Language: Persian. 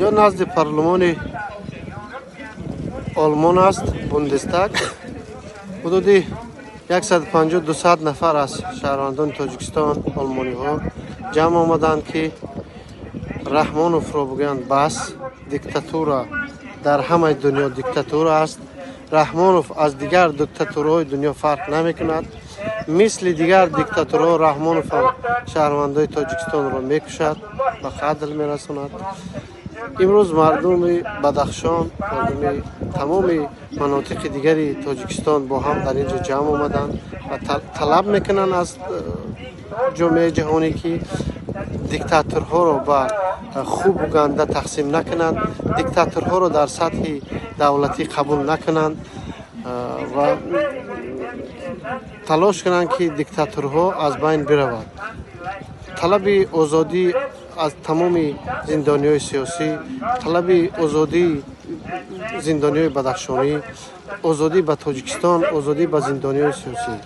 اینجا نزد پارلمان آلمان است، بوندستاگ. حدودی 150-200 نفر از شهروندان تاجیکستان آلمانی ها جمع آمدند که رحمانوف را بگویند بس، دیکتاتورا در همه دنیا دیکتاتورا است. رحمانوف از دیگر دیکتاتورهای دنیا فرق نمی کند. مثل دیگر دیکتاتورها رحمانوف هم شهروندان تاجیکستان را می کشد و قتل می رساند. امروز مردم بدخشان، مردم تمام مناطق دیگری تاجیکستان با هم در اینجا جمع آمدند و طلب میکنند از جامعه جهانی که دیکتاتورها را به خوب و گنده تقسیم نکنند، دیکتاتورها را در سطح دولتی قبول نکنند و تلاش کنند که دیکتاتورها از بین برود. طلب آزادی از تمام زندانیای سیاسی، طلب آزادی زندانیای بدخشانی، آزادی به تاجیکستان، آزادی به زندانیای سیاسی.